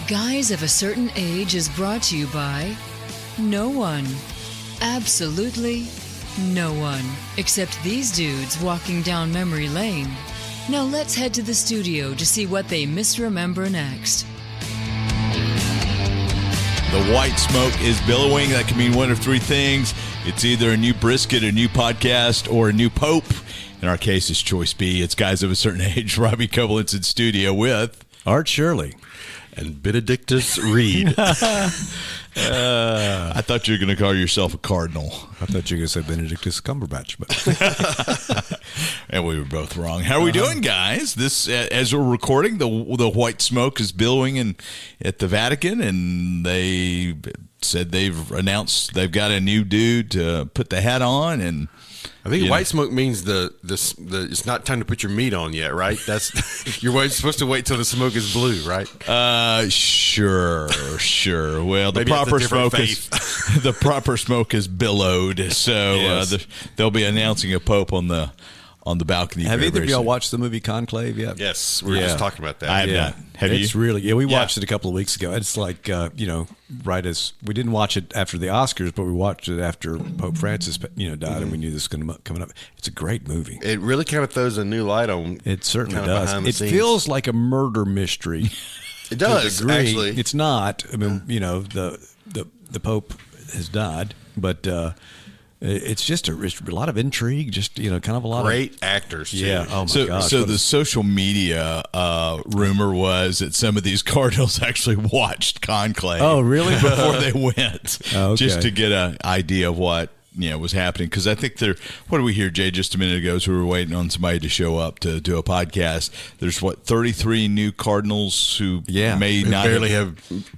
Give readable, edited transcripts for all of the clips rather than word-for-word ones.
Guys of a Certain Age is brought to you by no one. Absolutely no one. Except these dudes walking down memory lane. Now let's head to the studio to see what they misremember next. The white smoke is billowing. That can mean one of three things. It's either a new brisket, a new podcast, or a new pope. In our case, it's choice B. It's Guys of a Certain Age. Robbie Koblitz in studio with Art Shirley. And Benedictus Reed. I thought you were going to call yourself a cardinal. I thought you were going to say Benedictus Cumberbatch. But and we were both wrong. How are we doing, guys? This, as we're recording, the white smoke is billowing at the Vatican, and they said they've announced they've got a new dude to put the hat on, and I think white smoke means the it's not time to put your meat on yet, right? That's you're supposed to wait till the smoke is blue, right? Sure. Well, the Maybe proper it's a different smoke is the proper smoke is billowed. So Yes. they'll be announcing a pope on the balcony. have very, either of very y'all soon. watched the movie Conclave yet? Yes, we were just talking about that. I have not. Have it's you? really we watched it a couple of weeks ago. It's like right as we didn't watch it after the Oscars, but we watched it after Pope Francis died, and we knew this was coming up. It's a great movie. It really kind of throws a new light on. It certainly kind of does. behind the It scenes. feels like a murder mystery. It does To a degree. actually. It's not. I mean, the Pope has died, but it's just a lot of intrigue. Just kind of a lot Great actors too. Yeah. Oh my gosh. So the social media rumor was that some of these cardinals actually watched Conclave. Oh, really? Before they went, Oh, okay. just to get an idea of what was happening. Because I think what did we hear, Jay, just a minute ago? So we were waiting on somebody to show up to do a podcast. There's 33 new cardinals who may Who not barely have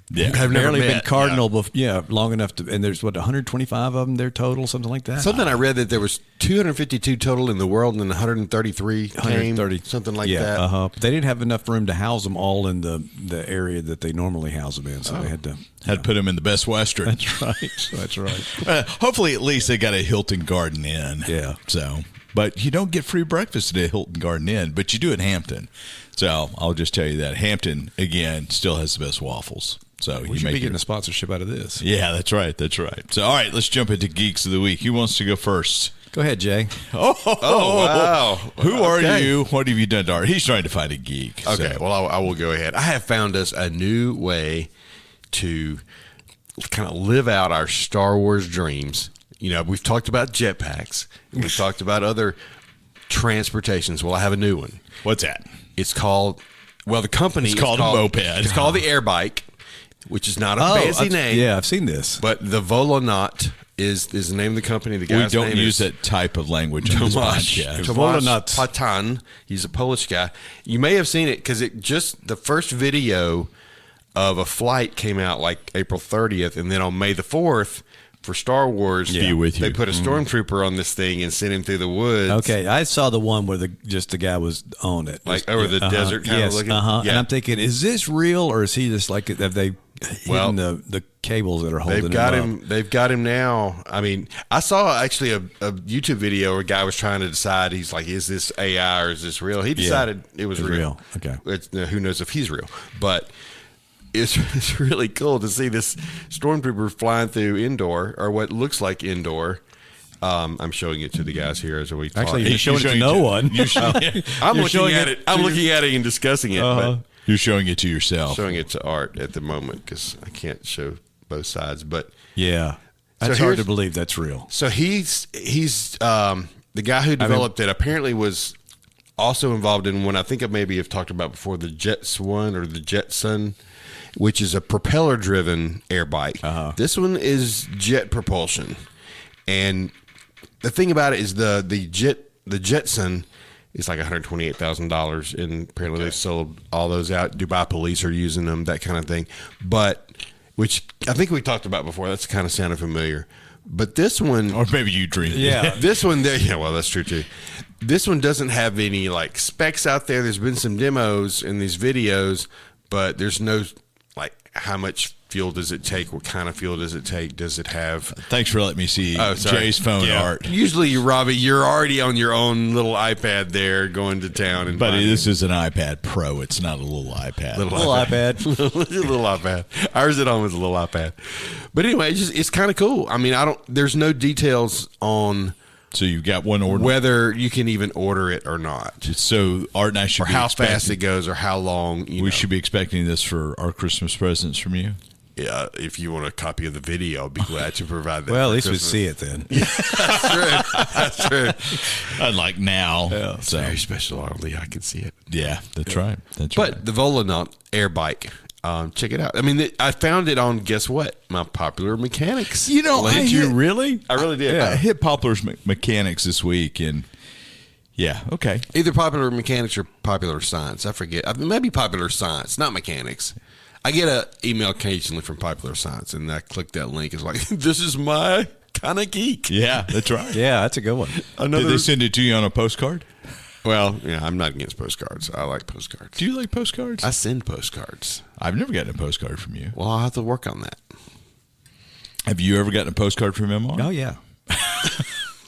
never barely met. been cardinal, long enough to, and there's 125 of them there total, something like that. Something I read that there was 252 total in the world, and 133 came, something like that. But they didn't have enough room to house them all in the area that they normally house them in, so they had to put them in the Best Western. That's right. That's right. Hopefully, at least they got a Hilton Garden Inn. Yeah. So, but you don't get free breakfast at a Hilton Garden Inn, but you do at Hampton. So I'll just tell you that Hampton again still has the best waffles. So We should be getting a sponsorship out of this. Yeah, that's right. That's right. So all right, let's jump into Geeks of the Week. Who wants to go first? Go ahead, Jay. Oh, wow. Who are Okay. you? What have you done to Art? He's trying to find a geek. Okay, so. well, I will go ahead. I have found us a new way to kind of live out our Star Wars dreams. We've talked about jetpacks, and we've talked about other transportations. Well, I have a new one. What's that? It's called, the company It's called a moped. It's called the Air Bike, which is not a fancy name. Yeah, I've seen this. But the Volonaut is the name of the company. The guy's We don't name use is that type of language on this podcast. Tomasz Volonaut. Patan. He's a Polish guy. You may have seen it because the first video of a flight came out like April 30th, and then on May the 4th for Star Wars, Be with you. they put a stormtrooper on this thing and sent him through the woods. Okay, I saw the one where the guy was on it, Like over the desert kind of looking. Yeah. Yeah. And I'm thinking, is this real or is he just like have they Well, hidden the cables that are holding They've got him? him. They've got him now. I mean, I saw actually a YouTube video where a guy was trying to decide. He's like, "Is this AI or is this real?" He decided it was It's real. Okay. Who knows if he's real? But it's really cool to see this stormtrooper flying through Endor, or what looks like Endor. I'm showing it to the guys here as we talk. Actually, you're showing it to no one. I'm looking at it. I'm looking at it and discussing it. But You're showing it to yourself. showing it to Art at the moment because I can't show both sides. But Yeah, that's So hard here's- to believe. That's real. so he's the guy who developed it. Apparently, was also involved in one I think I maybe have talked about before, the Jetson or the Jetson, which is a propeller-driven air bike. This one is jet propulsion, and the thing about it is the Jetson is like $128,000, and apparently they sold all those out. Dubai police are using them, that kind of thing. But which I think we talked about before. That's kind of sounded familiar. But this one, Or maybe you dreamed it. Yeah. this one there, yeah, well, that's true too. This one doesn't have any like specs out there. There's been some demos in these videos, but there's no like how much fuel does it take? What kind of fuel does it take? Does it have? Thanks for letting me see sorry. Jay's phone art. Usually, Robbie, you're already on your own little iPad there, going to town. And Buddy, this is an iPad Pro. It's not a little iPad. Little iPad. little iPad. Ours at home is a little iPad. But anyway, it's kind of cool. I mean, there's no details on. So you've got one order. Whether you can even order it or not. So Art and I should or how fast it goes or how long. We should be expecting this for our Christmas presents from you. Yeah, if you want a copy of the video, I'll be glad to provide that. Well, at least we see it then. That's true. Unlike now. Yeah, it's very special, only I can see it. Yeah, that's right. But the Volanaut air bike, check it out. I mean, I found it on, guess what? My Popular Mechanics. Did you really? I really did. I hit Popular Mechanics this week, and yeah, okay. Either Popular Mechanics or Popular Science. I forget. Maybe Popular Science, not Mechanics. I get an email occasionally from Popular Science, and I click that link. It's like, this is my kind of geek. Yeah, that's right. Yeah, that's a good one. Did they send it to you on a postcard? Well, yeah, I'm not against postcards. I like postcards. Do you like postcards? I send postcards. I've never gotten a postcard from you. Well, I'll have to work on that. Have you ever gotten a postcard from him? Oh, yeah.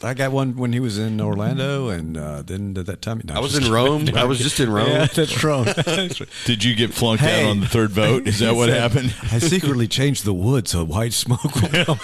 I got one when he was in Orlando, and then at that time, I was in Rome. I was just in Rome. Yeah, that's Rome. Did you get flunked out on the third vote? Is that what happened? I secretly changed the wood so white smoke will come.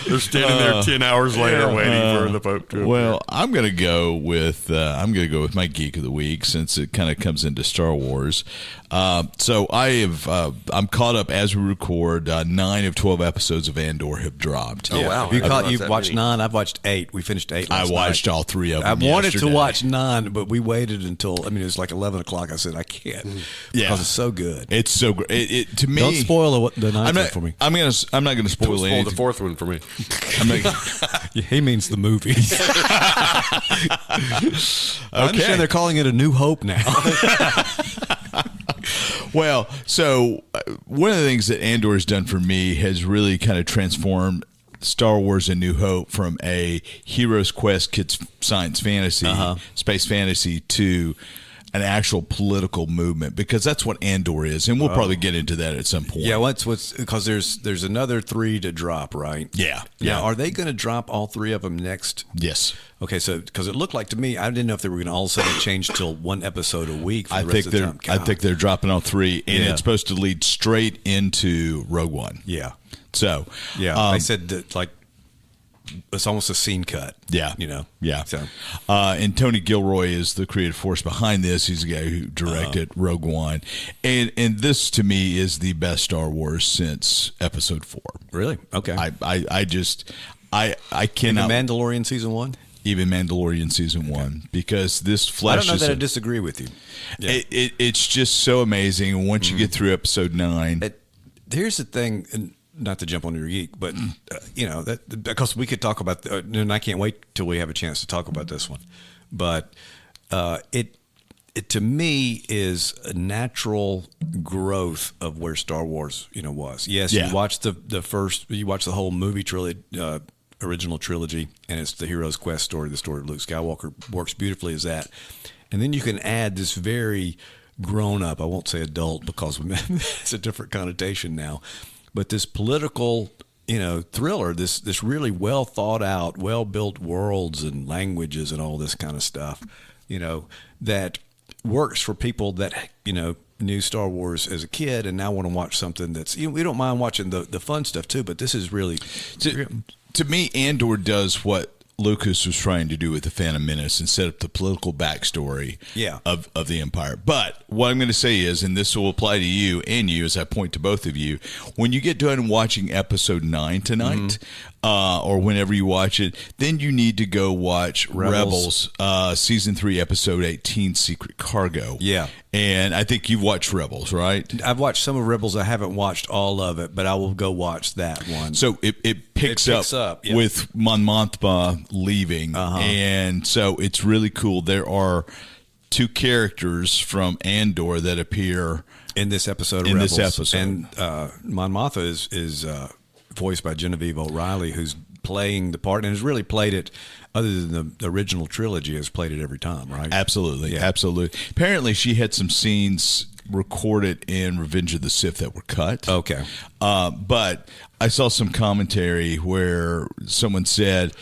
They're standing there 10 hours later waiting for the vote to appear. Well, I'm going to go with my geek of the week since it kind of comes into Star Wars. So I'm caught up as we record. 9 of 12 episodes of Andor have dropped. Oh, wow. You've watched 9. I've watched 8. We finished 8 last I watched all 3 of them. I wanted yesterday. to watch 9, but we waited until, it was like 11 o'clock. I said, I can't. Because it's so good. It's so great. To me, don't spoil the 9th one for me. I'm not going to spoil Don't anything. spoil the 4th one for me. He means the movies. I understand they're calling it A New Hope now. Well, so one of the things that Andor has done for me has really kind of transformed Star Wars: A New Hope from a hero's quest, kids science fantasy, space fantasy, to an actual political movement, because that's what Andor is, and we'll probably get into that at some point. Yeah, because there's another 3 to drop, right? Yeah. Now, are they going to drop all 3 of them next? Yes. Okay, so because it looked like to me, I didn't know if they were going to all of a sudden change till 1 episode a week. For the rest of the time. I think they're dropping all 3, and it's supposed to lead straight into Rogue One. Yeah. So they said that it's almost a scene cut. Yeah. Yeah. So. And Tony Gilroy is the creative force behind this. He's the guy who directed Rogue One. And this, to me, is the best Star Wars since Episode 4. Really? Okay. I cannot. Even Mandalorian Season 1? Even Mandalorian Season 1. Because this flashes. I don't know that I disagree with you. Yeah. It's just so amazing once you get through Episode 9. Here's the thing, and not to jump on your geek, but that because we could talk about, and I can't wait till we have a chance to talk about this one. But it to me is a natural growth of where Star Wars was. Yes, you watch the whole movie trilogy, original trilogy, and it's the hero's quest story. The story of Luke Skywalker works beautifully as that, and then you can add this very grown up, I won't say adult because it's a different connotation now, but this political, thriller, this really well thought out, well built worlds and languages and all this kind of stuff, that works for people that, knew Star Wars as a kid and now want to watch something that's, we don't mind watching the fun stuff too, but this is really. To me, Andor does what Lucas was trying to do with the Phantom Menace and set up the political backstory of the Empire. But what I'm going to say is, and this will apply to you and you as I point to both of you, when you get done watching Episode 9 tonight, or whenever you watch it, then you need to go watch Rebels Season 3, Episode 18, Secret Cargo. Yeah. And I think you've watched Rebels, right? I've watched some of Rebels. I haven't watched all of it, but I will go watch that one. So it picks up with Mon Mothma leaving. And so it's really cool. There are 2 characters from Andor that appear in this episode of Rebels. And Mon Mothma is voiced by Genevieve O'Reilly, who's playing the part and has really played it, other than the original trilogy, has played it every time, right? Absolutely. Apparently she had some scenes recorded in Revenge of the Sith that were cut. Okay. But I saw some commentary where someone said,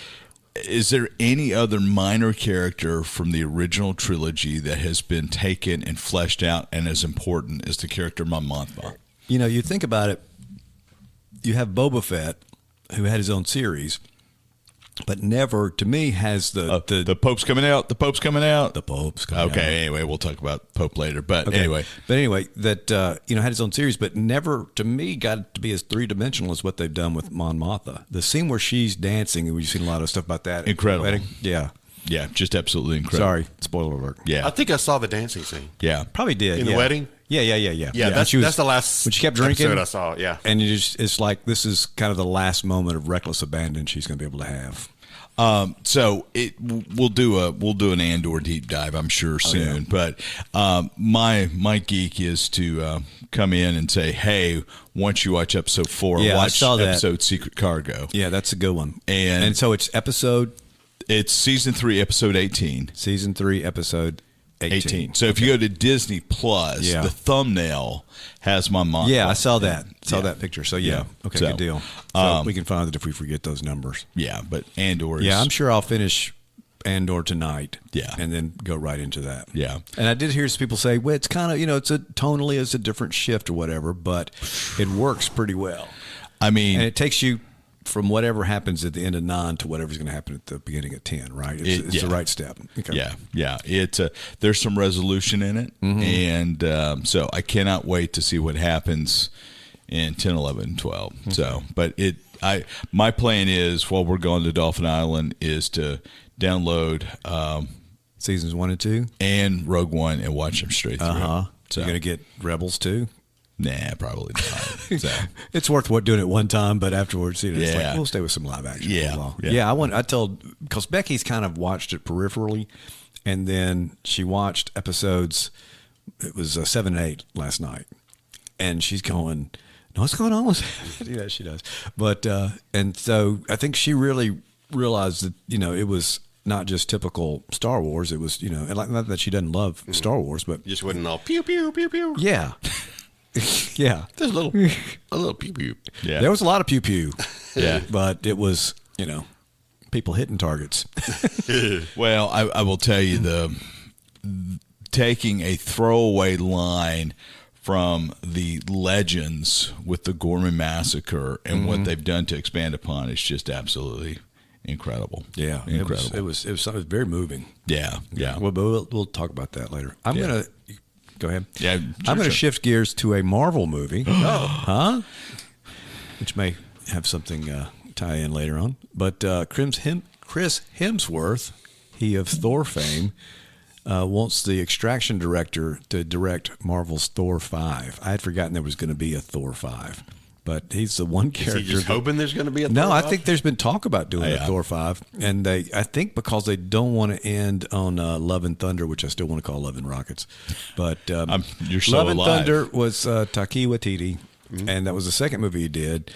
is there any other minor character from the original trilogy that has been taken and fleshed out and as important as the character Mon Mothma? You know, you think about it, you have Boba Fett, who had his own series, but never, to me, has the Pope's coming out. The Pope's coming out. The Pope's coming out. Okay, anyway, we'll talk about Pope later. But Okay. anyway. That had his own series, but never, to me, got to be as three-dimensional as what they've done with Mon Mothma. The scene where she's dancing, and we've seen a lot of stuff about that. Incredible. Wedding. Yeah. Yeah, just absolutely incredible. Sorry, spoiler alert. Yeah. I think I saw the dancing scene. Yeah. Probably did. In the wedding? Yeah. Yeah, that's the last when she kept drinking. episode I saw, yeah. And it's like this is kind of the last moment of reckless abandon she's going to be able to have. So we'll do an Andor deep dive, I'm sure, soon. But my geek is to come in and say, hey, once you watch episode 4, I watch saw that. episode Secret Cargo. Yeah, that's a good one. And so it's it's season 3, episode 18. Season 3, episode 18. So if you go to Disney Plus, Yeah. the thumbnail has my mom. Yeah, I saw that. That picture. So yeah. Okay, So, good deal. So we can find it if we forget those numbers. Yeah, but Andor is. Yeah, I'm sure I'll finish Andor tonight. Yeah. And then go right into that. Yeah. And I did hear some people say, well, it's kind of, tonally it's a different shift or whatever, but it works pretty well. I mean, And it takes you from whatever happens at the end of 9 to whatever's going to happen at the beginning of 10, right? It's the right step. Okay. Yeah. It's there's some resolution in it, and so I cannot wait to see what happens in 10, 11, 12. Okay. So, but my plan is while we're going to Dolphin Island is to download Seasons 1 and 2 and Rogue One and watch them straight through. So So you're going to get Rebels too? nah, probably not. So. It's worth doing it one time, but afterwards, it's Yeah. like we'll stay with some live action Yeah. for a while. Yeah. I told because Becky's kind of watched it peripherally, and then she watched episodes. It was 7 and 8 last night, and she's going, "No, what's going on with that?" Yeah, she does. But and so I think she really realized that it was not just typical Star Wars. It was and like not that she doesn't love Star Wars, but Just wasn't all pew pew pew pew. yeah. Yeah, There's a little pew pew. Yeah. there was a lot of pew pew. Yeah. But it was people hitting targets. Well, I will tell you taking a throwaway line from the Legends with the Gorman Massacre and what they've done to expand upon is just absolutely incredible. Yeah, incredible. It was very moving. Yeah. Well, but we'll talk about that later. I'm Yeah. gonna go ahead. Yeah, I'm gonna sure. shift gears to a Marvel movie. Huh? Which may have something tie in later on. But Chris Hemsworth, he of Thor fame, wants the Extraction director to direct Marvel's Thor 5. I had forgotten there was going to be a Thor 5. But he's the one character. Is he just hoping there's going to be a No, Thor I 5? think there's been talk about doing a Thor 5. And I think because they don't want to end on Love and Thunder, which I still want to call Love and Rockets. But you're so Love and alive. Thunder was Taika Waititi, and that was the second movie he did.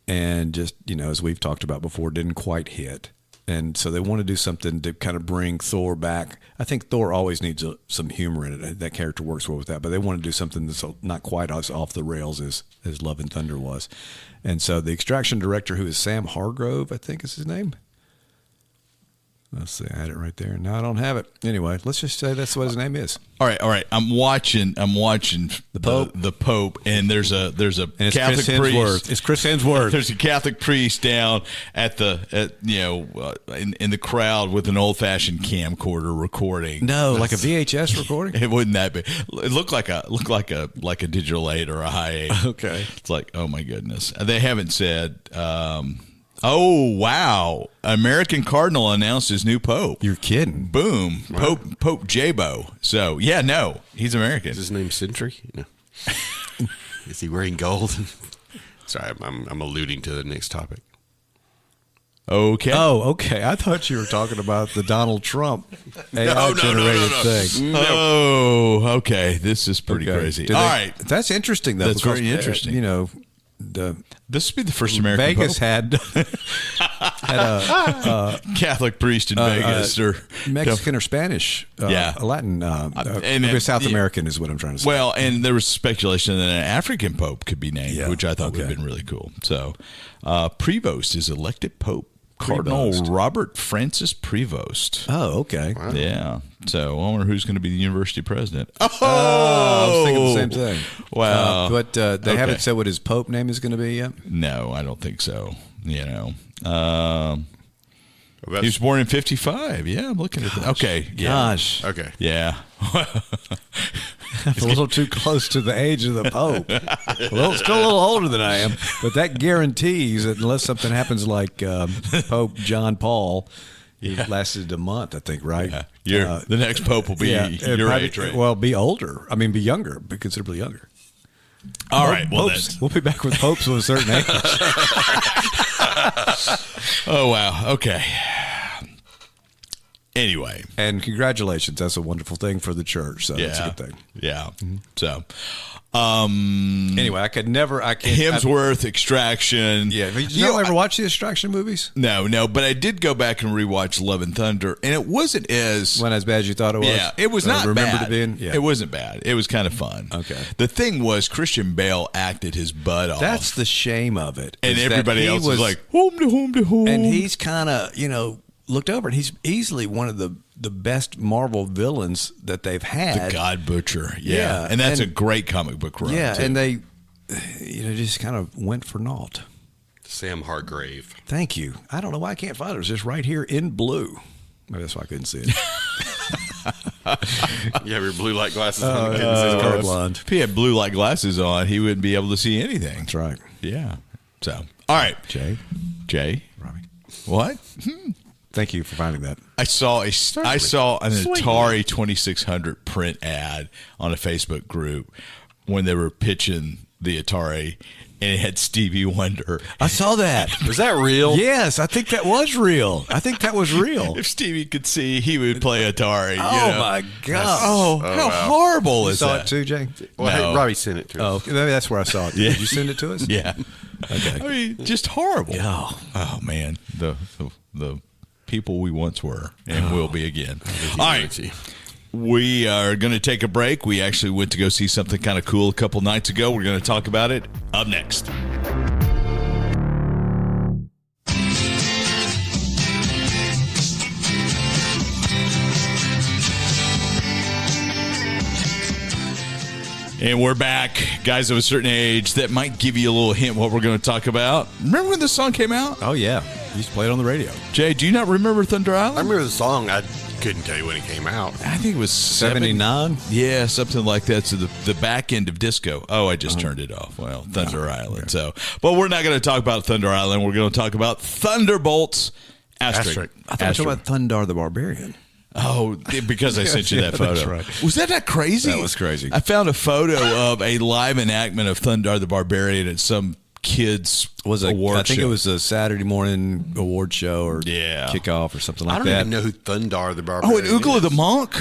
And just, as we've talked about before, didn't quite hit. And so they want to do something to kind of bring Thor back. I think Thor always needs some humor in it. That character works well with that. But they want to do something that's not quite as off the rails as Love and Thunder was. And so the Extraction director, who is Sam Hargrove, I think is his name. Let's see, I had it right there. No, I don't have it. Anyway, let's just say that's what his name is. All right. I'm watching the Pope. The Pope, and there's a And it's Catholic Chris priest. Hemsworth. It's Chris Hemsworth. There's a Catholic priest down in the crowd with an old fashioned camcorder recording. No, like a VHS recording? It wouldn't that be? It looked like a digital 8 or a high 8. Okay. It's like, oh my goodness. They haven't said. Oh wow! American Cardinal announced his new pope. You're kidding. Boom, Pope Jabo. So yeah, no, he's American. Is his name Sentry? No. Is he wearing gold? Sorry, I'm alluding to the next topic. Okay. Oh, okay. I thought you were talking about the Donald Trump AI-generated thing. Oh, okay. This is pretty Okay. crazy. Do All they- right. That's interesting, though. That's because, very interesting. This would be the first American Vegas Pope. had a Catholic priest in Vegas, or Mexican or Spanish, Latin, maybe South American is what I'm trying to say. Well, and there was speculation that an African Pope could be named, which I thought would have been really cool. So, Prevost is elected Pope. Cardinal Robert Francis Prevost. Oh, okay. Wow. Yeah. So I wonder who's going to be the university president. I was thinking the same thing. Wow. But they haven't said what his Pope name is going to be yet? No, I don't think so. You know. He was born in 55. Yeah, I'm looking at that. Okay. Yeah. Gosh. Okay. Yeah. A little too close to the age of the Pope. Well, still a little older than I am, but that guarantees that unless something happens like Pope John Paul, he lasted a month, I think, right? Yeah. The next Pope will be your age, right? Well, be older. I mean, be younger, be considerably younger. All right. Well, we'll be back with popes of a certain age. Oh, wow. Okay. Anyway. And congratulations. That's a wonderful thing for the church. So that's a good thing. Yeah. Mm-hmm. So, anyway, I can't. Hemsworth, Extraction. Yeah. Did you ever watch the Extraction movies? No, but I did go back and rewatch Love and Thunder, and it wasn't as bad as you thought it was. Yeah, it was not bad. It being? Yeah. It wasn't bad. It was kind of fun. Okay. The thing was, Christian Bale acted his butt off. That's the shame of it. And everybody else was like, home to home to home. And he's kind of, looked over, and he's easily one of the best Marvel villains that they've had. The God Butcher. Yeah. And that's a great comic book run. Yeah, too. and they just kind of went for naught. Sam Hargrave. Thank you. I don't know why I can't find it. It was just right here in blue. Maybe that's why I couldn't see it. You have your blue light glasses on. Colorblind. If he had blue light glasses on, he wouldn't be able to see anything. That's right. Yeah. So, all right. Jay. Robbie. What? Thank you for finding that. I saw an Atari 2600 print ad on a Facebook group when they were pitching the Atari, and it had Stevie Wonder. I saw that. Was that real? Yes, I think that was real. If Stevie could see, he would play Atari. My God. How horrible is that? You saw that? it too, Jay? Well, No. Robbie sent it to us. Oh, maybe that's where I saw it. Yeah. Did you send it to us? Yeah. Okay. I mean, just horrible. Yeah. Oh, man. The people we once were and will be again. All right. We are going to take a break. We actually went to go see something kind of cool a couple nights ago. We're going to talk about it up next. And we're back. Guys of a certain age, that might give you a little hint what we're going to talk about. Remember when this song came out? Oh, yeah. You used to play it on the radio. Jay, do you not remember Thunder Island? I remember the song. I couldn't tell you when it came out. I think it was 79? Yeah, something like that. So the back end of disco. Oh, I just turned it off. Well, Thunder Island. Okay. So, but we're not going to talk about Thunder Island. We're going to talk about ThunderBolts Asterisk. I thought you were talking about Thundar the Barbarian. Oh, because I sent you that photo. That's right. Was that not crazy? That was crazy. I found a photo of a live enactment of Thundar the Barbarian at some kids' award I think show. it was a Saturday morning award show or kickoff or something like that. I don't even know who Thundar the Barbarian and Oogla the Monk?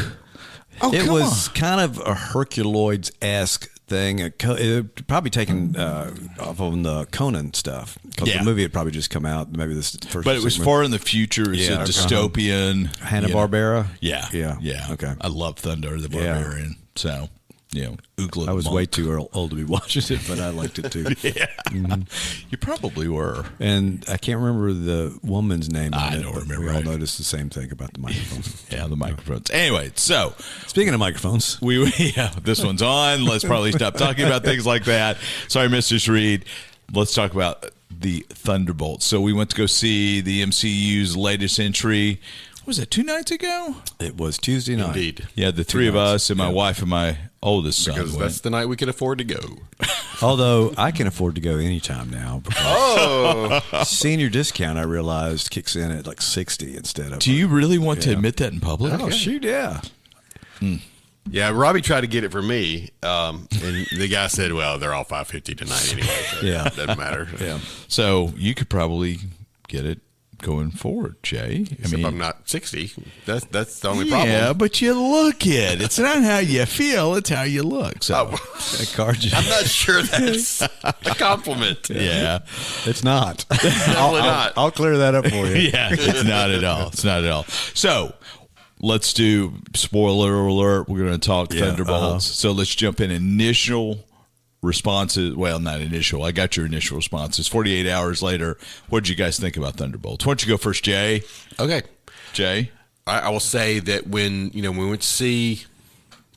Oh, it was kind of a Herculoids-esque thing. It probably taken off on the Conan stuff because the movie had probably just come out. Maybe this first. But it was far in the future. It's a dystopian. Hanna-Barbera. Yeah. Okay. I love Thundar the Barbarian. So, Oogla. I was Monk. way too old to be watching it, but I liked it too. Yeah, you probably were. And I can't remember the woman's name. I don't remember. We all noticed the same thing about the microphones. The microphones. Anyway, so speaking of microphones, this one's on. Let's probably stop talking about things like that. Sorry, Mr. Reed. Let's talk about the ThunderBolts. So we went to go see the MCU's latest entry. Was it 2 nights ago? It was Tuesday night. Indeed. Yeah, the three of us and my wife and my oldest son. Because that's the night we could afford to go. Although I can afford to go anytime now. Senior discount, I realized, kicks in at like 60 instead of. Do you really want to admit that in public? Oh, shoot, yeah. Yeah, Robbie tried to get it for me, and the guy said, "Well, they're all $550 tonight anyway. So it doesn't matter." Yeah. So you could probably get it going forward, Jay. Except I'm not 60. That's the only problem. Yeah, but you look it. It's not how you feel; it's how you look. So, I'm not sure that's a compliment. Yeah, it's not. Definitely not. I'll clear that up for you. Yeah, it's not at all. It's not at all. So, let's do spoiler alert. We're going to talk Thunderbolts. So let's jump in. Initial responses. Well, not initial. I got your initial responses. 48 hours later, what did you guys think about Thunderbolts? Why don't you go first, Jay? Okay, Jay. I will say that when we went to see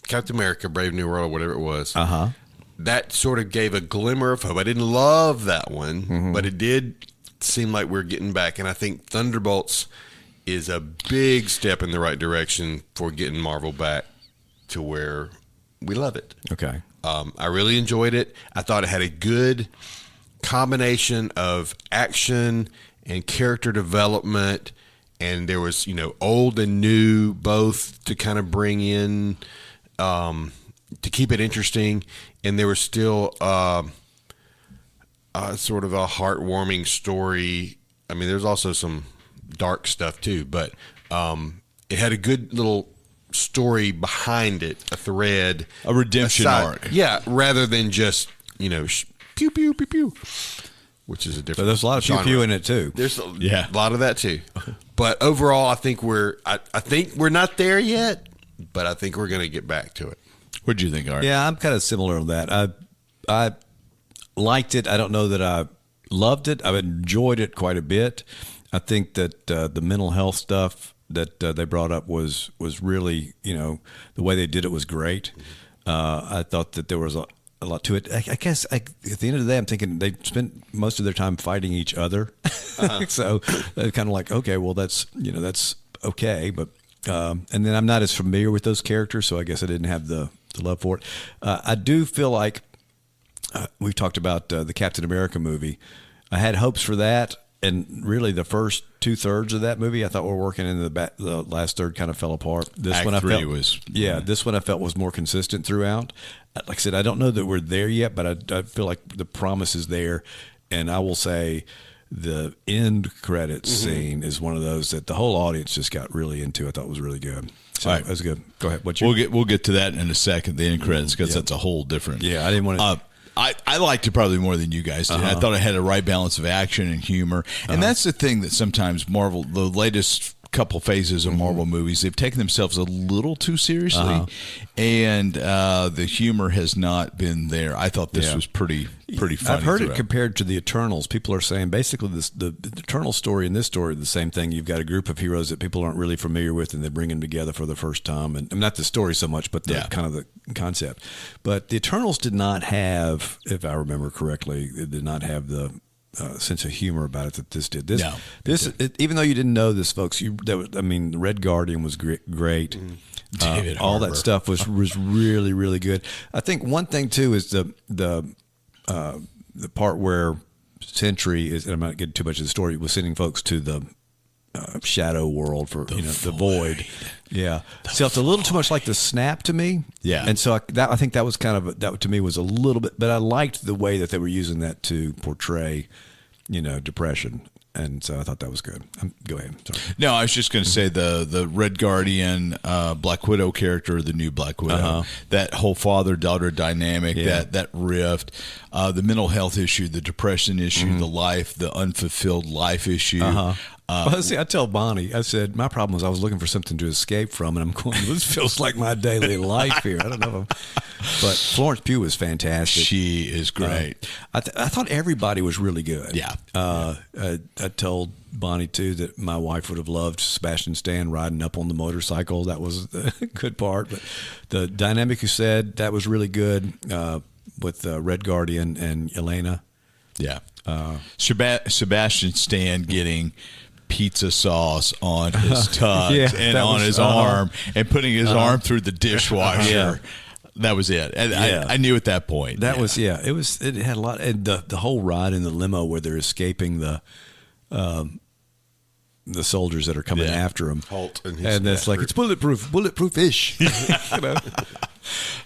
Captain America: Brave New World, or whatever it was, that sort of gave a glimmer of hope. I didn't love that one, but it did seem like we're getting back. And I think Thunderbolts is a big step in the right direction for getting Marvel back to where we love it. Okay. I really enjoyed it. I thought it had a good combination of action and character development, and there was, old and new both to kind of bring in, to keep it interesting, and there was still sort of a heartwarming story. I mean, there's also some dark stuff too, but it had a good little story behind it, a thread, a redemption arc. Yeah, rather than just pew pew pew pew, which is a different. So there's a lot of pew genre. pew in it too. There's a lot of that too. But overall, I think I think we're not there yet, but I think we're going to get back to it. What do you think, Art? Yeah, I'm kind of similar to that. I liked it. I don't know that I loved it. I've enjoyed it quite a bit. I think that the mental health stuff that they brought up was really, the way they did it was great. I thought that there was a lot to it. I guess at the end of the day, I'm thinking they spent most of their time fighting each other. So they're kind of like, okay, well, that's okay. But and then I'm not as familiar with those characters, so I guess I didn't have the love for it. I do feel like we've talked about the Captain America movie. I had hopes for that. And really, the first 2/3 of that movie, I thought were working, and the last third kind of fell apart. This Act one I 3 felt was This one I felt was more consistent throughout. Like I said, I don't know that we're there yet, but I feel like the promise is there. And I will say, the end credits scene is one of those that the whole audience just got really into. I thought was really good. So that was good. Go ahead. We'll get to that in a second. The end credits, because that's a whole different. Yeah, I didn't want to. I liked it probably more than you guys did. I thought it had a right balance of action and humor. And that's the thing that sometimes Marvel, the latest couple phases of Marvel movies, they've taken themselves a little too seriously. And the humor has not been there. I thought this was pretty funny. I've heard throughout. it compared to the Eternals. People are saying basically the Eternal story and this story are the same thing. You've got a group of heroes that people aren't really familiar with, and they bring them together for the first time. And not the story so much, but the kind of the concept. But the Eternals did not have, if I remember correctly, it did not have the sense of humor about it that this did. Even though you didn't know this, folks, the Red Guardian was great. David all Harbour. that stuff was really, really good. I think one thing too is the part where Sentry is, and I'm not getting too much of the story, was sending folks to the shadow world for the void. Yeah, so it's a little too much like the Snap to me. Yeah, and so I think that was kind of that to me was a little bit, but I liked the way that they were using that to portray, depression. And so I thought that was good. Go ahead. Sorry. No, I was just going to say the Red Guardian, Black Widow character, the new Black Widow, that whole father-daughter dynamic, that rift, the mental health issue, the depression issue, the unfulfilled life issue. Well, see, I tell Bonnie, I said, my problem was I was looking for something to escape from, and I'm going, this feels like my daily life here. I don't know. But Florence Pugh was fantastic. She is great. I thought everybody was really good. Yeah. I told Bonnie, too, that my wife would have loved Sebastian Stan riding up on the motorcycle. That was the good part. But the dynamic you said, that was really good with Red Guardian and Elena. Yeah. Sebastian Stan getting pizza sauce on his tugs and on his arm and putting his arm through the dishwasher. That was it. And I knew at that point. It had a lot. And the whole ride in the limo where they're escaping the soldiers that are coming after him. Holt and it's like, it's bulletproof-ish.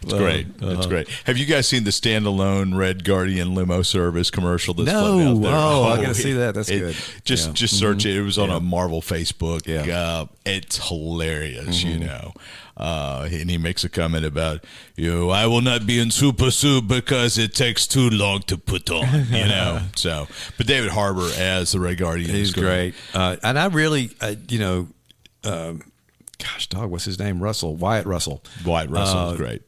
It's great. It's great. Have you guys seen the standalone Red Guardian limo service commercial that's floating out there? I gotta see that. That's good. Just search it. It was on a Marvel Facebook. Yeah. It's hilarious, you know. And he makes a comment about, I will not be in super suit because it takes too long to put on, you know. So, but David Harbour as the Red Guardian is great. And I really, gosh, dog, what's his name? Wyatt Russell. Wyatt Russell is great.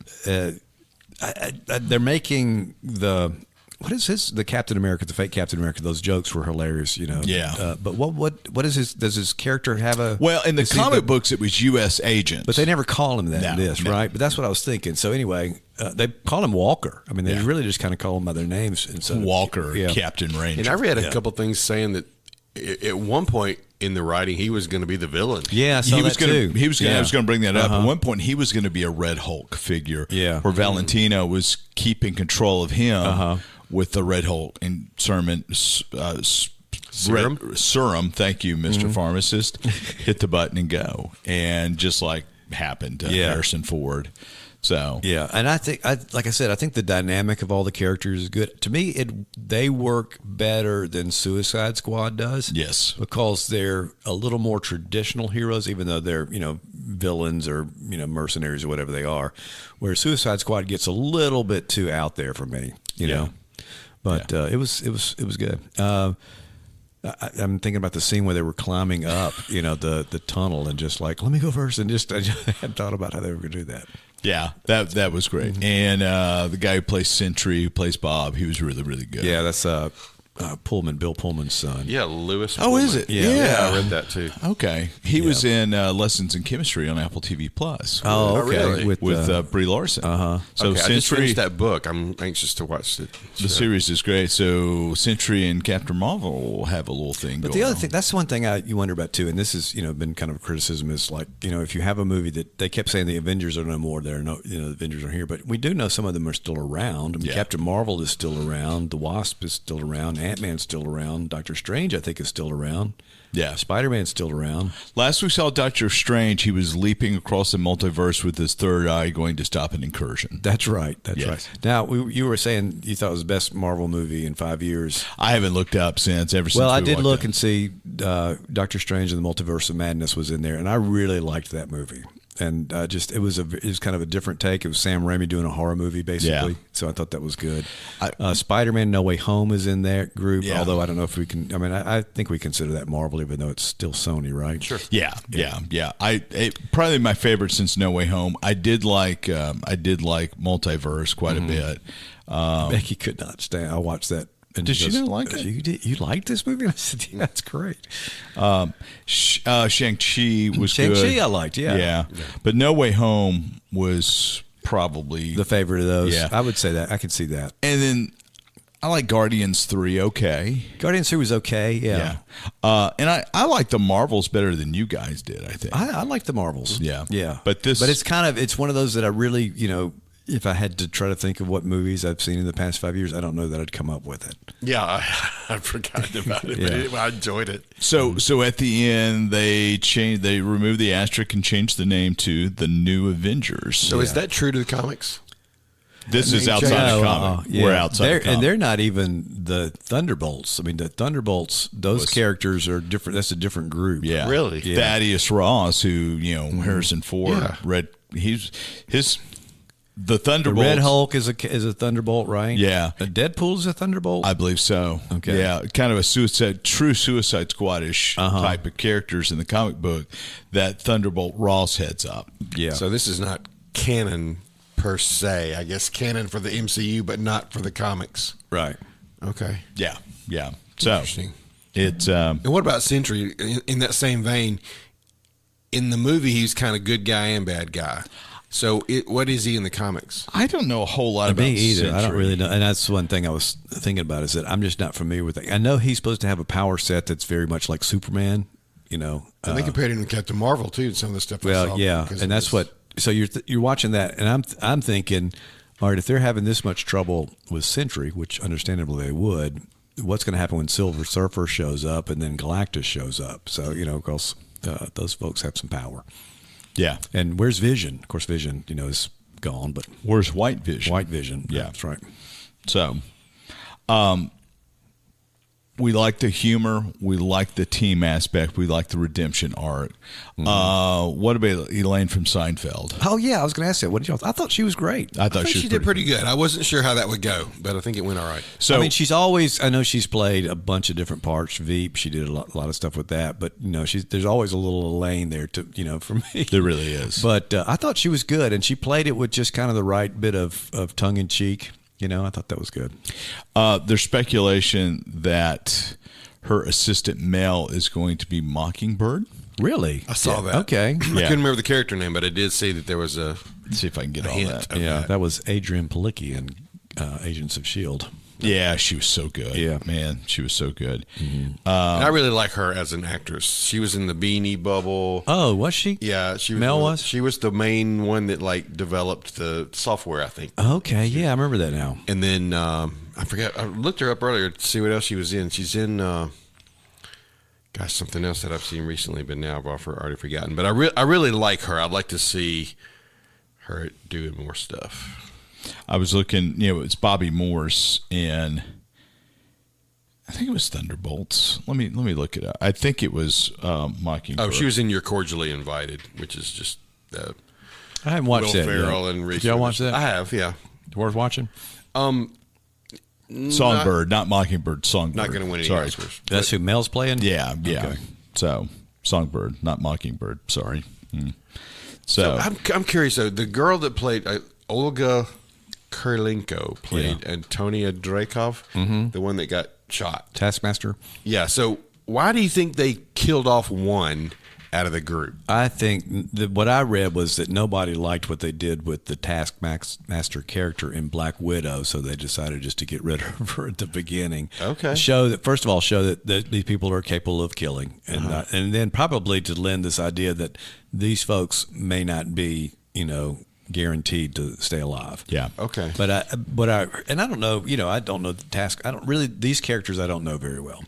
They're making the Captain America, the fake Captain America. Those jokes were hilarious, you know. Yeah. But what is his? Does his character have a? Well, in the comic books, it was U.S. agents, but they never call him that in this, right? But that's what I was thinking. So anyway, they call him Walker. I mean, they really just kind of call him by their names. And Walker, Captain Ranger. And I read a couple things saying that at one point in the writing, he was going to be the villain. Yeah, I saw that too. I was going to bring that up. At one point, he was going to be a Red Hulk figure. Yeah. Where Valentino was keeping control of him with the Red Hulk and serum. Thank you, Mr. Pharmacist. Hit the button and go, and just like happened to Harrison Ford. So and I think, like I said, I think the dynamic of all the characters is good. To me, they work better than Suicide Squad does. Yes, because they're a little more traditional heroes, even though they're villains or mercenaries or whatever they are. Where Suicide Squad gets a little bit too out there for me, you know. But it was good. I'm thinking about the scene where they were climbing up, the tunnel, and just like, let me go first, and I just hadn't thought about how they were going to do that. Yeah, that was great. And the guy who plays Sentry, who plays Bob, he was really, really good. Yeah, that's Bill Pullman's son. Yeah, Lewis. Oh, Pullman. is it? Yeah, I read that too. Okay, he was in Lessons in Chemistry on Apple TV Plus. Oh, okay, really? with Brie Larson. So I just finished that book. I'm anxious to watch it. The series is great. So Sentry and Captain Marvel will have a little thing. But the other thing, that's one thing you wonder about too, and this has been kind of a criticism, is like if you have a movie that they kept saying the Avengers are no more, the Avengers are here, but we do know some of them are still around. I mean, Captain Marvel is still around, the Wasp is still around, Ant-Man's still around. Doctor Strange, I think, is still around. Yeah. Spider-Man's still around. Last we saw Doctor Strange, he was leaping across the multiverse with his third eye going to stop an incursion. That's right. Right. Now, you were saying you thought it was the best Marvel movie in 5 years. I haven't looked up since. Well, I did look and see Doctor Strange and the Multiverse of Madness was in there, and I really liked that movie. And it was kind of a different take. It was Sam Raimi doing a horror movie, basically. Yeah. So I thought that was good. Spider-Man No Way Home is in that group, although I don't know if we can. I mean, I think we consider that Marvel, even though it's still Sony, right? Sure. Yeah. Probably my favorite since No Way Home. I did like Multiverse quite a bit. Becky could not stand. I watched that. And did she not like it? You liked this movie? And I said, yeah, that's great. Shang-Chi was good. Shang-Chi I liked, yeah. But No Way Home was probably the favorite of those. Yeah. I would say that. I could see that. And then I like Guardians 3 okay. Guardians 3 was okay, yeah. And I like the Marvels better than you guys did, I think. I like the Marvels. Yeah. Yeah. But it's one of those that I really, if I had to try to think of what movies I've seen in the past 5 years, I don't know that I'd come up with it. Yeah, I forgot about it, but I enjoyed it. So at the end, they removed the asterisk and changed the name to the New Avengers. So is that true to the comics? This is outside of comic. We're outside of comic. And they're not even the Thunderbolts. I mean, the Thunderbolts, those characters are different. That's a different group. Yeah. Really? Yeah. Thaddeus Ross, who, Harrison Ford, the Thunderbolts. The Red Hulk is a Thunderbolt, right? Yeah. Deadpool's a Thunderbolt? I believe so. Okay. Yeah, kind of a true Suicide Squad-ish type of characters in the comic book that Thunderbolt Ross heads up. Yeah. So this is not canon per se. I guess canon for the MCU, but not for the comics. Right. Okay. Yeah. So interesting. It's and what about Sentry? In that same vein, in the movie, he's kind of good guy and bad guy. So what is he in the comics? I don't know a whole lot about me either. Sentry. I don't really know. And that's one thing I was thinking about is that I'm just not familiar with it. I know he's supposed to have a power set that's very much like Superman, And they compared him to Captain Marvel, too, some of the stuff I saw. Well, yeah. And that's so you're watching that, and I'm thinking, all right, if they're having this much trouble with Sentry, which understandably they would, what's going to happen when Silver Surfer shows up and then Galactus shows up? So, because those folks have some power. Yeah. And where's Vision? Of course, Vision, is gone, but Where's White Vision? White Vision. Yeah. That's right. So, we like the humor. We like the team aspect. We like the redemption arc. What about Elaine from Seinfeld? Oh, yeah. I was going to ask that. What did y'all I thought she was great. I thought think she did pretty good. I wasn't sure how that would go, but I think it went all right. So, I mean, she's always, I know she's played a bunch of different parts. Veep, she did a lot of stuff with that. But, there's always a little Elaine there, for me. there really is. But I thought she was good, and she played it with just kind of the right bit of tongue-in-cheek. I thought that was good. There's speculation that her assistant Mel is going to be Mockingbird. Really? I saw that. Okay. I couldn't remember the character name, but I did see that there was a. Let's see if I can get all hint that. of Yeah, that was Adrienne Palicki in Agents of S.H.I.E.L.D. Yeah, she was so good. Yeah. Man, she was so good. And I really like her as an actress. She was in the Beanie Bubble. Oh, was she? Yeah, she was. Mel was? She was the main one that developed the software, I think. Okay, yeah, I remember that now. And then I forgot. I looked her up earlier to see what else she was in. She's in, something else that I've seen recently, but now I've already forgotten. But I really like her. I'd like to see her doing more stuff. I was looking, it's Bobby Morse in, I think it was Thunderbolts. Let me look it up. I think it was Mockingbird. Oh, she was in You're Cordially Invited, which is just I haven't watched Will that Ferrell yet. and Reese. Did y'all watch that? I have, yeah. Worth watching? Songbird, not Mockingbird. Songbird. Not going to win any Sorry. Oscars. That's who Mel's playing? Yeah. Okay. So Songbird, not Mockingbird. Sorry. So I'm curious though. The girl that played Olga Kurylenko played Antonia Dreykov, the one that got shot. Taskmaster? Yeah. So why do you think they killed off one out of the group? I think what I read was that nobody liked what they did with the Taskmaster character in Black Widow, so they decided just to get rid of her at the beginning. Okay. Show that these people are capable of killing, and and then probably to lend this idea that these folks may not be, guaranteed to stay alive. yeah. Okay. But I don't know, I don't know the task. These characters I don't know very well.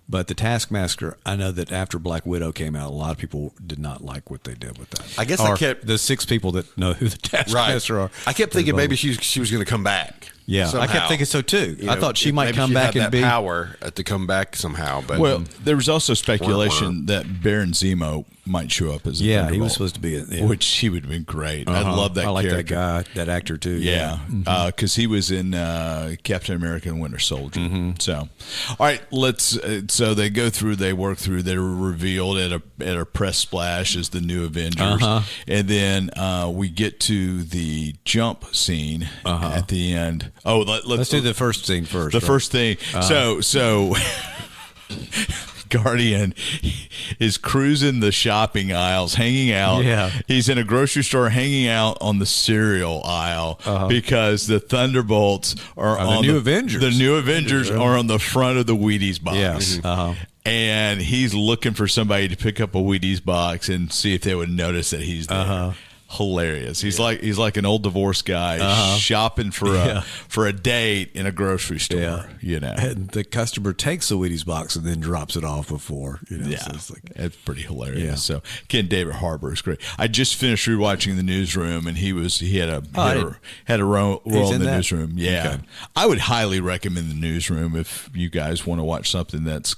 But the Taskmaster, I know that after Black Widow came out, a lot of people did not like what they did with that. I guess or I kept the 6 people that know who the Taskmaster are. I kept thinking maybe she was going to come back. Yeah, somehow. I kept thinking so too. I thought she might maybe come she'd back have and that be power to come back somehow. But Well, there was also speculation that Baron Zemo might show up as a he Thunderbolt, was supposed to be which he would have been great. I love that I like character. that guy, that actor too. Yeah, because he was in Captain America and Winter Soldier. So, all right, let's. So they go through, they work through. They're revealed at a press splash as the new Avengers, and then we get to the jump scene at the end. Oh, let's do the first scene first. The first thing. So. Guardian is cruising the shopping aisles, hanging out. Yeah. He's in a grocery store hanging out on the cereal aisle because the Thunderbolts are on the new Avengers. The new Avengers are on the front of the Wheaties box. Yes. And he's looking for somebody to pick up a Wheaties box and see if they would notice that he's there. Hilarious. He's like an old divorced guy shopping for a date in a grocery store. And the customer takes the Wheaties box and then drops it off before. So it's pretty hilarious. Yeah. So Ken David Harbour is great. I just finished rewatching The Newsroom, and he had a role in The Newsroom. Yeah, Okay. I would highly recommend The Newsroom if you guys want to watch something that's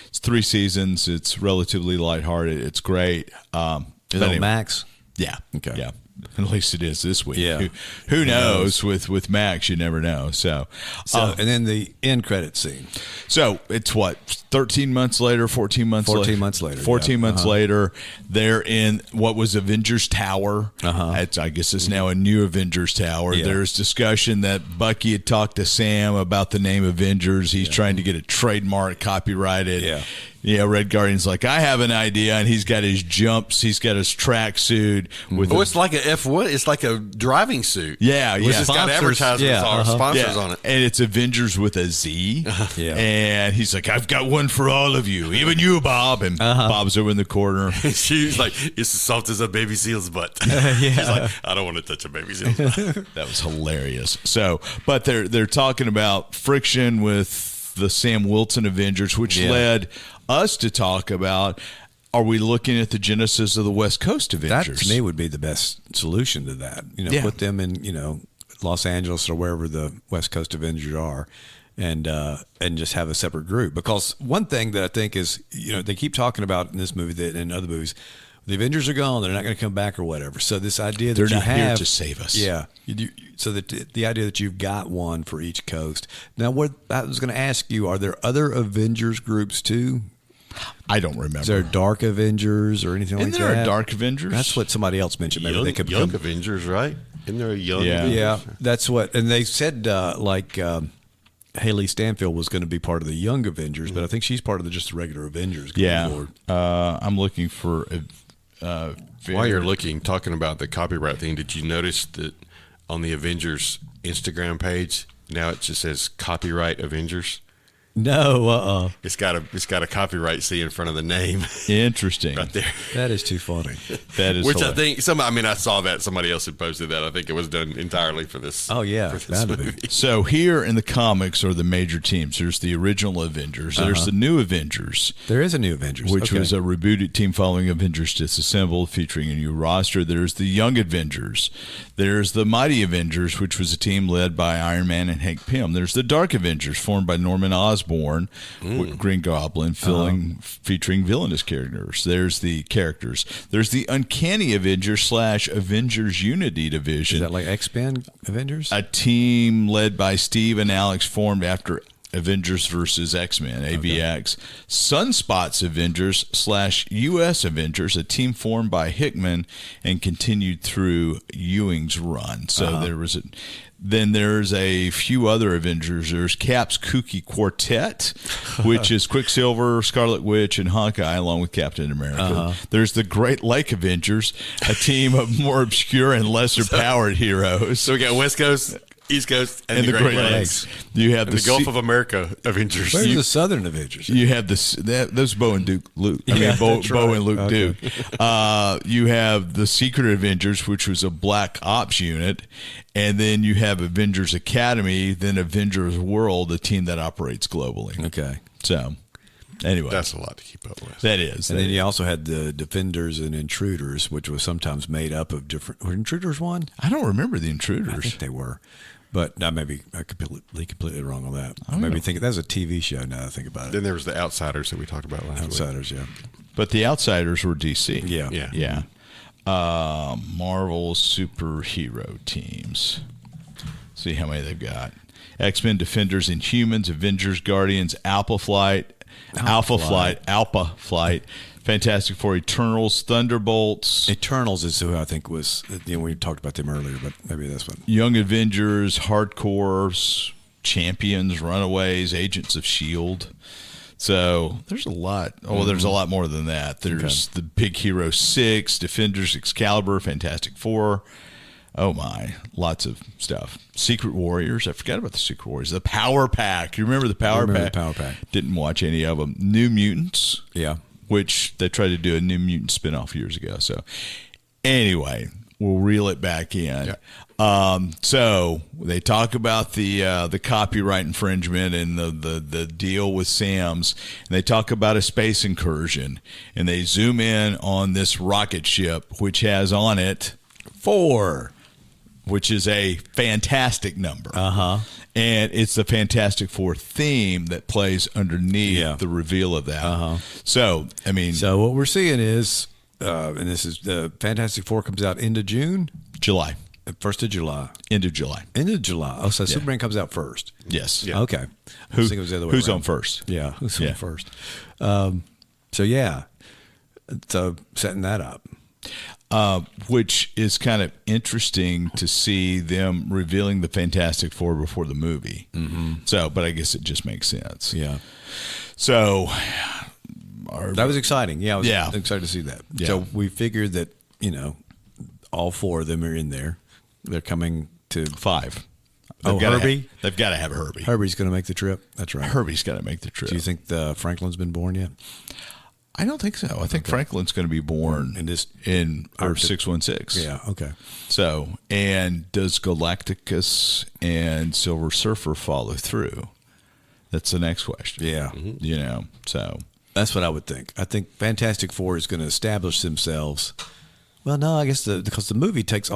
it's 3 seasons. It's relatively lighthearted. It's great. Is that Max? Yeah. Okay. Yeah. At least it is this week. Yeah. Who knows? With Max, you never know. So and then the end credit scene. So it's 13 months later, 14 months 14 months later. 14 months later, they're in what was Avengers Tower. I guess it's now a new Avengers Tower. Yeah. There's discussion that Bucky had talked to Sam about the name Avengers. He's trying to get it trademark, copyrighted. Yeah. Yeah, Red Guardian's like, I have an idea, and he's got his jumps, he's got his tracksuit with. it's like a F1. It's like a driving suit. Yeah, Which has got advertisements on sponsors on it. And it's Avengers with a Z. Yeah. And he's like, I've got one for all of you, even you, Bob. And Bob's over in the corner. She's like, it's as soft as a baby seal's butt. She's like, I don't want to touch a baby seal's butt. That was hilarious. So, but they're talking about friction with the Sam Wilson Avengers, which led us to talk about are we looking at the genesis of the West Coast Avengers? That to me would be the best solution to that. Put them in Los Angeles or wherever the West Coast Avengers are, and just have a separate group. Because one thing that I think is they keep talking about in this movie that in other movies, the Avengers are gone; they're not going to come back or whatever. So this idea that they're not here to save us. Yeah. So that the idea that you've got one for each coast. Now, what I was going to ask you: are there other Avengers groups too? I don't remember. Is there Dark Avengers or anything like that? Isn't there a Dark Avengers? That's what somebody else mentioned. Maybe they could young Avengers, right? Isn't there a young Avengers? Yeah, that's what. And they said Haley Stanfield was going to be part of the Young Avengers, but I think she's part of just the regular Avengers. I'm looking for. While you're looking, talking about the copyright thing, did you notice that on the Avengers Instagram page now it just says copyright Avengers? No, It's got a copyright C in front of the name. Interesting. Right there. That is too funny. That is Which hilarious. I think I saw that somebody else had posted that. I think it was done entirely for this. Oh yeah, for this movie. So here in the comics are the major teams. There's the original Avengers. There's the new Avengers. There is a new Avengers, which was a rebooted team following Avengers Disassembled, featuring a new roster. There's the Young Avengers. There's the Mighty Avengers, which was a team led by Iron Man and Hank Pym. There's the Dark Avengers, formed by Norman Osborn, with Green Goblin, featuring villainous characters. There's the characters. There's the Uncanny Avengers / Avengers Unity Division. Is that like X-Men Avengers? A team led by Steve and Alex, formed after Avengers versus X-Men, AVX. Sunspots Avengers / U.S. Avengers, a team formed by Hickman and continued through Ewing's run. So then there's a few other Avengers. There's Cap's Kooky Quartet, which is Quicksilver, Scarlet Witch, and Hawkeye, along with Captain America. There's the Great Lake Avengers, a team of more obscure and lesser powered heroes. So we got West Coast, East Coast, and the Great Lakes. You have the Gulf of America Avengers. Where's the Southern Avengers? You have those Bo and Duke Luke. Bo and Luke Duke. You have the Secret Avengers, which was a Black Ops unit, and then you have Avengers Academy, then Avengers World, a team that operates globally. Okay. So, anyway, that's a lot to keep up with. That is. And then you also had the Defenders and Intruders, which was sometimes made up of different. Were Intruders one? I don't remember the Intruders. I think they were. But I may be completely wrong on that. I maybe think that was a TV show now that I think about it. Then there was the Outsiders that we talked about last week. Outsiders, yeah. But the Outsiders were DC. Yeah. Marvel superhero teams. See how many they've got. X-Men, Defenders, Inhumans, Avengers, Guardians, Alpha Flight, Fantastic Four, Eternals, Thunderbolts. Eternals is who I think was, we talked about them earlier, but maybe that's one. Young Avengers, Hardcores, Champions, Runaways, Agents of S.H.I.E.L.D. So there's a lot. Oh, there's a lot more than that. There's the Big Hero 6, Defenders, Excalibur, Fantastic Four. Oh, my. Lots of stuff. Secret Warriors. I forgot about the Secret Warriors. The Power Pack. You remember the Power Pack? The Power Pack. Didn't watch any of them. New Mutants. Yeah. Which they tried to do a New Mutant spinoff years ago. So anyway, we'll reel it back in. Yeah. So they talk about the copyright infringement and the deal with Sam's, and they talk about a space incursion, and they zoom in on this rocket ship, which has on it 4, which is a fantastic number. And it's the Fantastic Four theme that plays underneath the reveal of that. So, I mean... So what we're seeing is, and this is, the Fantastic Four comes out into June? July. 1st of July. End of July. End of July. Oh, so Superman comes out first. Yes. Yeah. Okay. Who's on first? Yeah, who's on first? So setting that up. Which is kind of interesting to see them revealing the Fantastic Four before the movie. So, but I guess it just makes sense. Yeah. So, that was exciting. Yeah, I was excited to see that. Yeah. So we figured that, all 4 of them are in there. They're coming to 5. Herbie? They've got to have Herbie. Herbie's going to make the trip. That's right. Herbie's got to make the trip. Do you think Franklin's been born yet? I don't think so. I think Franklin's going to be born in Earth 616. Yeah, okay. So, and does Galacticus and Silver Surfer follow through? That's the next question. Yeah. So. That's what I would think. I think Fantastic Four is going to establish themselves. Well, no, I guess because the movie takes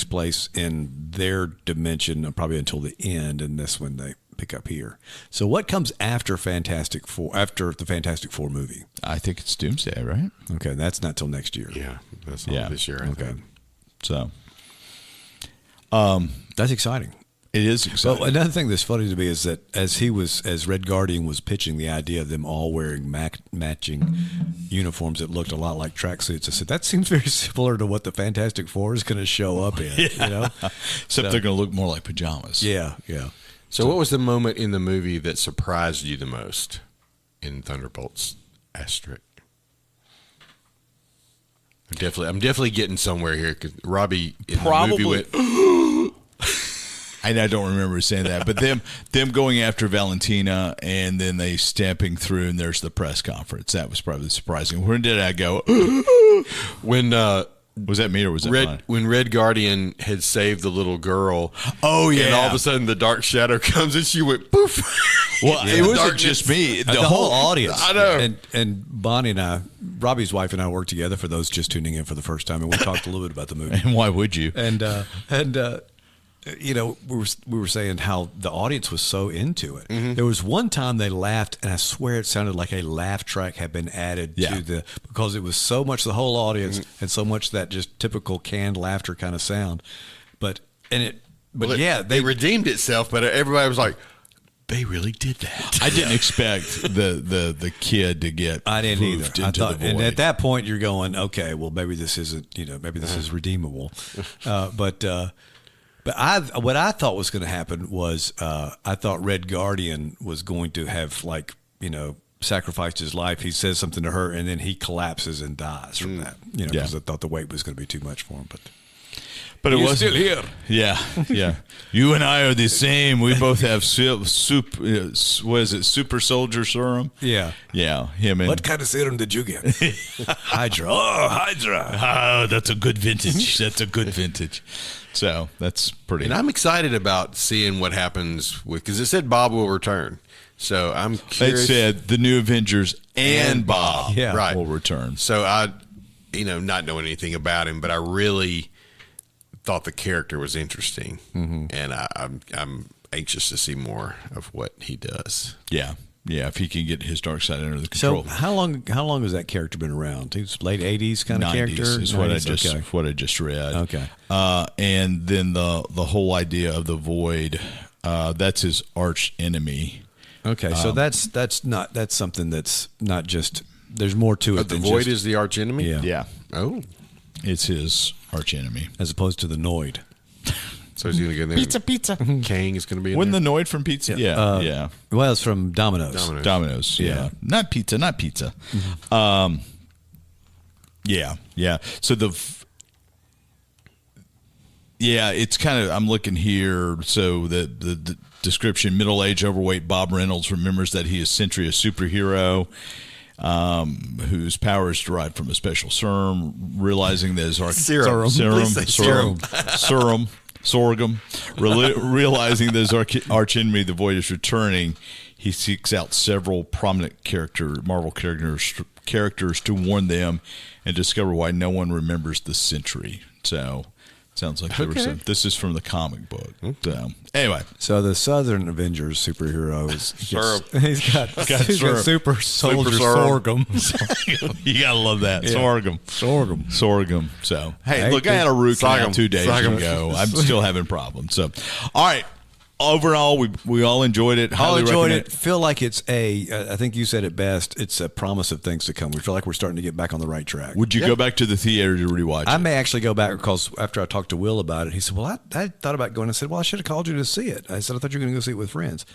place in their dimension, probably until the end, and that's when they pick up here. So, what comes after Fantastic Four? After the Fantastic Four movie? I think it's Doomsday, right? Okay, that's not till next year. Yeah, that's not this year. I think. So, that's exciting. it is exciting. Well, another thing that's funny to me is that as Red Guardian was pitching the idea of them all wearing matching uniforms that looked a lot like tracksuits, I said that seems very similar to what the Fantastic Four is going to show up in. You know, Except they're going to look more like pajamas. yeah, yeah. So, what was the moment in the movie that surprised you the most in Thunderbolts Asterisk? I'm definitely getting somewhere here because Robbie in the movie went. I don't remember saying that, but them going after Valentina and then they stamping through and there's the press conference. That was probably surprising. When did I go? When Was that me or was that mine? When Red Guardian had saved the little girl. Oh yeah, and all of a sudden the dark shadow comes and she went poof. Well, it wasn't just me. The whole audience. I know. And Bonnie and I, Robbie's wife and I worked together for those just tuning in for the first time, and we talked a little bit about the movie. And why would you? And you know, we were saying how the audience was so into it. Mm-hmm. There was one time they laughed, and I swear it sounded like a laugh track had been added to because it was so much the whole audience and so much that just typical canned laughter kind of sound. But They redeemed itself, but everybody was like, they really did that. I didn't expect the kid to get. I didn't either. into I thought, the void. and at that point, you're going, okay, well, maybe this isn't, maybe this is redeemable. But what I thought was going to happen was I thought Red Guardian was going to have sacrificed his life. He says something to her, and then he collapses and dies from that. Because I thought the weight was going to be too much for him. But it He's was still here. Yeah, yeah. You and I are the same. We both have what is it? Super soldier serum. Yeah. Yeah. Him and What kind of serum did you get? Hydra. Oh, Hydra. oh, that's a good vintage. That's a good vintage. So that's pretty. And I'm excited about seeing what happens because it said Bob will return. So I'm They curious. said the new Avengers and Bob Yeah. will return. So I, not knowing anything about him, but I really thought the character was interesting, and I'm anxious to see more of what he does. Yeah. Yeah, if he can get his dark side under the So control. how long has that character been around? He's late 80s kind of 90s character? is what I 90s? just Okay. what I just read. Okay. And then the whole idea of the void, that's his arch enemy. Okay, so that's something that's not just there's more to it But the than Void just, is the arch enemy? Yeah. Yeah. Oh. It's his arch enemy. as opposed to the Noid. So he's going to go in there. Pizza. Kang is going to be in Wasn't there. the Noid from Pizza? Yeah. Yeah. Well, it's from Domino's. Domino's. Yeah. Not pizza. Yeah. Yeah. So it's kind of, I'm looking here. So the description, middle-aged, overweight Bob Reynolds remembers that he is Sentry, a superhero whose power is derived from a special serum, realizing that his sorghum, realizing that his arch enemy, the Void, is returning. He seeks out several prominent Marvel characters to warn them and discover why no one remembers the Sentry. So sounds like there was this is from the comic book. So anyway, So the Southern Avengers superhero is Serum. he's got serum. super soldier serum. sorghum. you gotta love that sorghum. So hey, look, I had a root canal 2 days ago. I'm still having problems. So all right. Overall, we all enjoyed it. All Highly enjoyed recommend it. Feel like it's I think you said it best. It's a promise of things to come. We feel like we're starting to get back on the right track. Would you go back to the theater to rewatch I it? may actually go back because after I talked to Will about it, he said, well, I thought about going. I said, well, I should have called you to see it. I said, I thought you were going to go see it with friends.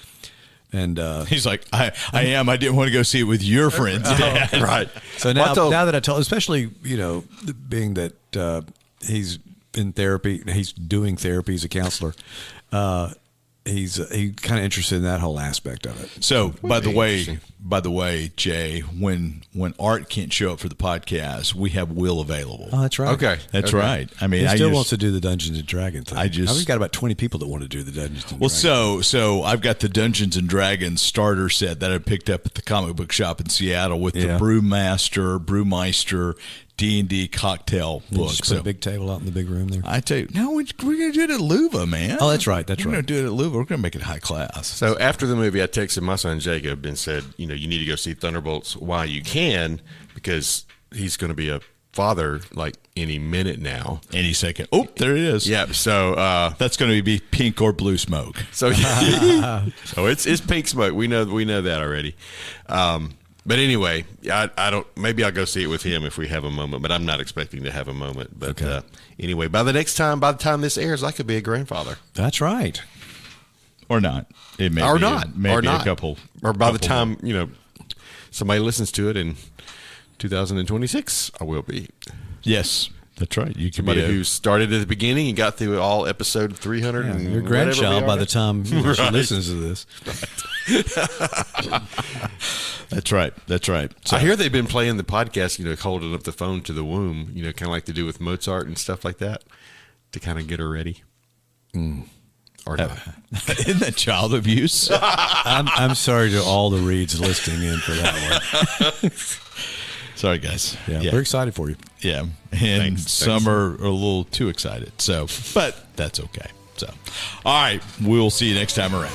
And He's like, I am. I didn't want to go see it with your friends. Dad. Right. so now that I told, especially, being that he's in therapy, he's doing therapy, he's a counselor, he's kind of interested in that whole aspect of it. So, by the interesting. way, Jay, when Art can't show up for the podcast, we have Will available. Oh, that's right. Okay. That's Okay. right. I mean, He I still just, wants to do the Dungeons and Dragons thing. We've got about 20 people that want to do the Dungeons and Well, Dragons. so I've got the Dungeons and Dragons starter set that I picked up at the comic book shop in Seattle with the Yeah. Brewmeister D&D cocktail You book. just put So a big table out in the big room there. I tell you, no, we're going to do it at Luva, man. Oh, that's right. That's we're right. going to do it at Luva. We're going to make it high class. So after the movie, I texted my son Jacob and said, you need to go see Thunderbolts while you can, because he's going to be a father like any minute now. Any second. Oh, there it is. Yeah. So That's going to be pink or blue smoke. so it's pink smoke. We know that already. But anyway, I don't. Maybe I'll go see it with him if we have a moment. But I'm not expecting to have a moment. But anyway, by the time this airs, I could be a grandfather. That's right. Or not. It may Or be not. Maybe Or not. a couple. Or by the couple time somebody listens to it in 2026, I will be. Yes, that's right. You can Somebody be who started at the beginning and got through all episode 300. Yeah, and your whatever grandchild we by are the now. time she Right. listens to this. That's right. That's right. So, I hear they've been playing the podcast, holding up the phone to the womb, kind of like they do with Mozart and stuff like that, to kind of get her ready. Or not. isn't that child abuse? I'm sorry to all the Reeds listening in for that one. Sorry, guys. Yeah, we're excited for you. Yeah, and Thanks. some are a little too excited. So, but that's okay. So, all right, we'll see you next time around.